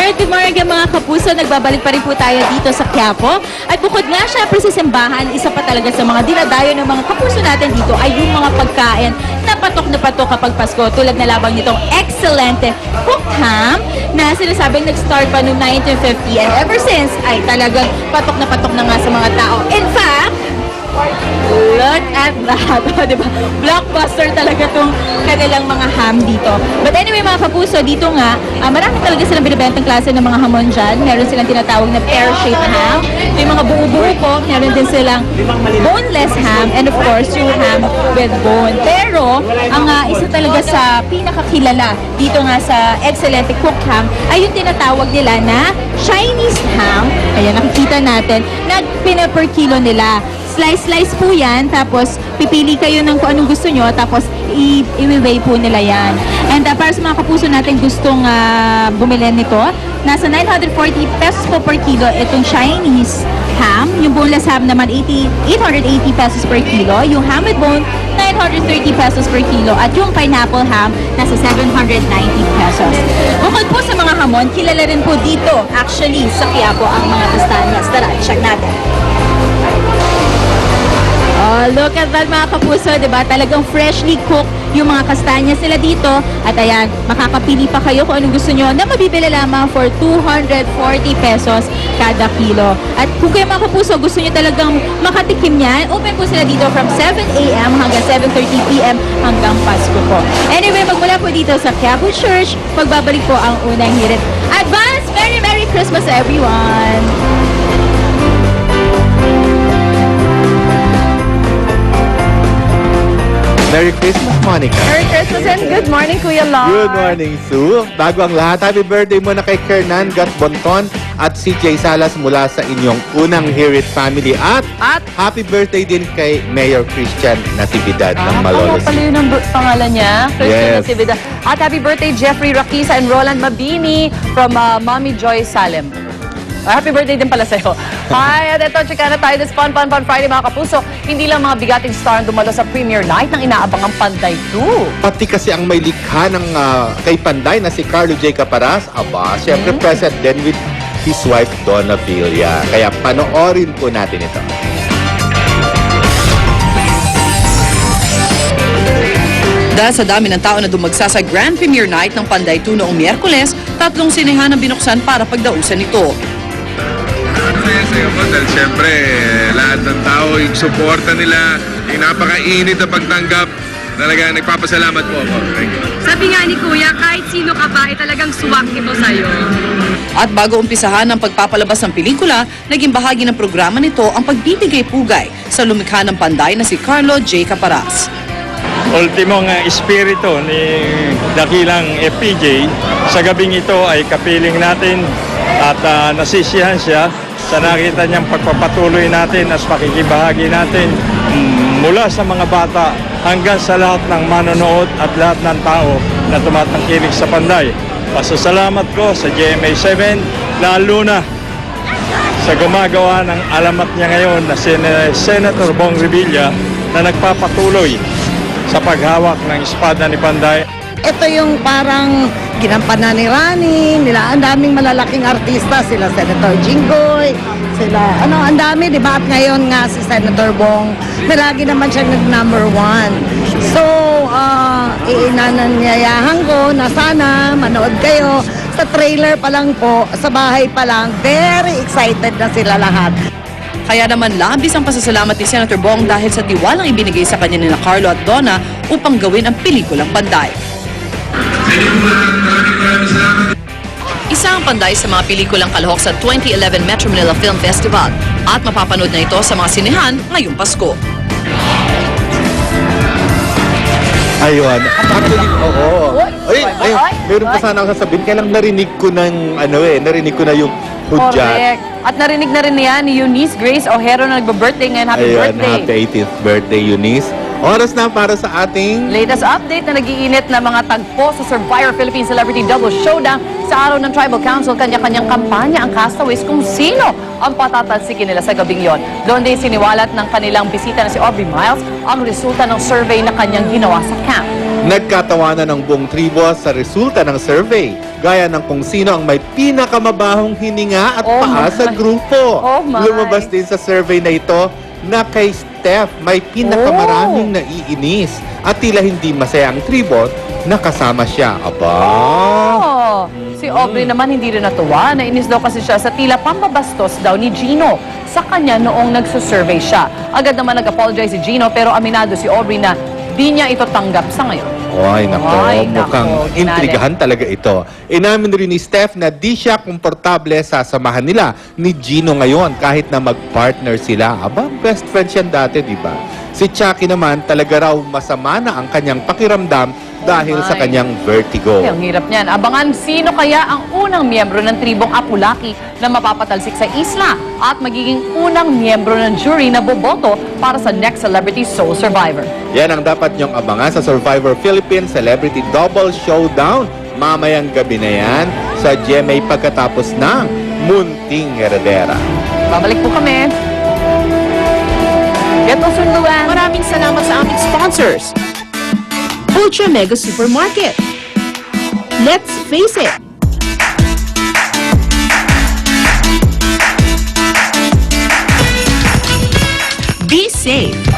Good morning mga kapuso. Nagbabalik pa rin po tayo dito sa Quiapo. At bukod nga syempre sa simbahan, isa pa talaga sa mga dinadayo ng mga kapuso natin dito ay yung mga pagkain na patok kapag Pasko. Tulad na labang nitong Excelente cooked ham na sinasabing nag-start pa noong 1950 and ever since ay talagang patok na nga sa mga tao. In fact, look at that. Diba? Blockbuster talaga tong kanilang mga ham dito. But anyway mga kapuso, dito nga, marami talaga silang binibentang klase ng mga hamon dyan. Meron silang tinatawag na pear-shaped ham. Ito yung mga buo-buo po. Meron din silang boneless ham and of course yung ham with bone. Pero, ang isa talaga sa pinakakilala dito nga sa Excelente cooked ham ay yung tinatawag nila na Chinese ham. Ayan, nakikita natin na per kilo nila. Slice po yan, tapos pipili kayo ng kung anong gusto nyo, tapos i-weigh po nila yan. And para sa mga kapuso natin gustong bumili nito, nasa 940 pesos po per kilo itong Chinese ham. Yung boneless ham naman 880 pesos per kilo. Yung ham with bone, 930 pesos per kilo. At yung pineapple ham, nasa 790 pesos. Bukod po sa mga hamon, kilala rin po dito, actually, sa Quiapo ang mga kastanyas. Tara, check natin. Oh, look at that mga kapuso, diba? Talagang freshly cooked yung mga kastanyas nila dito. At ayan, makakapili pa kayo kung anong gusto nyo na mabibili lamang for 240 pesos kada kilo. At kung kayo mga kapuso, gusto nyo talagang makatikim yan, open po sila dito from 7 a.m. hanggang 7:30 p.m. hanggang Pasko po. Anyway, magmula po dito sa Quiapo Church, magbabalik po ang unang hirit. Advance Merry Christmas everyone! Merry Christmas, Monica. Merry Christmas and good morning, Kuya Lars. Good morning, Sue. Bago ang lahat, happy birthday muna kay Kernan Gat Bonton at si Jay Salas mula sa inyong unang Hear It family. At happy birthday din kay Mayor Christian Natividad ng Malolos. Pala yun ang pangalan niya. Christian Yes. Natividad. At happy birthday, Jeffrey Rakisa and Roland Mabini from Mommy Joy Salem. Happy birthday din pala sa'yo. Hi, at ito, chika na tayo this Fun Friday mga kapuso. Hindi lang mga bigating star ang dumalo sa premiere night ng inaabangang Panday 2. Pati kasi ang may likha ng kay Panday na si Carlo J. Caparas, syempre present din with his wife Donna Villa. Kaya panoorin po natin ito. Dahil sa dami ng tao na dumagsa sa grand premiere night ng Panday 2 noong Miyerkules, 3 sinehan ang binuksan para pagdausan ito. Saya po dahil siyempre lahat ng tao, yung suporta nila, yung napakainit na pagtanggap, talaga nagpapasalamat po ako. Thank you. Sabi nga ni Kuya, kahit sino ka ba, talagang swak ito sa'yo. At bago umpisahan ang pagpapalabas ng pelikula, naging bahagi ng programa nito ang pagbibigay pugay sa lumikha ng Panday na si Carlo J. Caparas. Ultimong espiritu ni dakilang FPJ sa gabing ito ay kapiling natin at nasisiyahan siya sa nakita niyang pagpapatuloy natin at pakikibahagi natin mula sa mga bata hanggang sa lahat ng manonood at lahat ng tao na tumatangkilik sa Panday. Pasasalamat ko sa GMA7 lalo na sa gumagawa ng alamat niya ngayon na Senator Bong Revilla na nagpapatuloy sa paghawak ng espada ni Panday. Ito yung parang ginampanan ni Rani, nila ang daming malalaking artista, sila Senator Jinggoy, sila, ang dami, di ba? At ngayon nga si Senator Bong, na lagi naman siya nag-number 1. So, inananyayahan ko na sana manood kayo. Sa trailer pa lang po, sa bahay pa lang, very excited na sila lahat. Kaya naman labis ang pasasalamat ni Senator Bong dahil sa tiwalang ibinigay sa kanya nila Carlo at Donna upang gawin ang pelikulang Panday. Isa ang Panday sa mga pelikulang kalahok sa 2011 Metro Manila Film Festival at mapapanood na ito sa mga sinehan ngayong Pasko. Ayun. Actually, oo. Ay, meron pa sana akong sasabihin. Kaya lang narinig ko na yung hudyat. Correct. At narinig na rin niya ni Eunice Grace Ojero na nagbe-birthday ngayon. Happy birthday. Happy 18th birthday, Eunice. Oras na para sa ating Latest update na nag-iinit na mga tagpo sa Survivor Philippine Celebrity Double Showdown. Sa araw ng Tribal Council, kanya-kanyang kampanya ang castaways kung sino ang patatalsikin nila sa gabing yon. Doon din siniwalat ng kanilang bisita na si Aubrey Miles ang resulta ng survey na kanyang ginawa sa camp. nagkatawanan ng buong tribo sa resulta ng survey. gaya ng kung sino ang may pinakamabahong hininga at Oh paa my. sa grupo. Oh my. Lumabas din sa survey na ito na kay Steph may pinakamaraming naiinis at tila hindi masaya ang tribon na kasama siya. Aba! Oh, si Aubrey naman hindi rin natuwa. Nainis daw kasi siya sa tila pambabastos daw ni Gino sa kanya noong nagsusurvey siya. Agad naman nag-apologize si Gino pero aminado si Aubrey na di niya ito tanggap sa ngayon. Ay, nako. Ay, nako, Mukhang ginali. intrigahan talaga ito. Inamin rin ni Steph na di siya komportable sa samahan nila ni Gino ngayon kahit na mag-partner sila. Aba, best friend siya dati, di ba? Si Chucky naman talaga raw masama na ang kanyang pakiramdam dahil sa my. kanyang vertigo. Ay, ang hirap niyan. Abangan sino kaya ang unang miyembro ng tribong Apulaki na mapapatalsik sa isla at magiging unang miyembro ng jury na boboto para sa next Celebrity Soul Survivor. Yan ang dapat niyong abangan sa Survivor Philippines Celebrity Double Showdown. Mamayang gabi na yan sa GMA pagkatapos ng Munting Heredera. Babalik po kami. Get well soon, Luan. Maraming salamat sa aming sponsors. Ultra Mega Supermarket. Let's face it. Be safe.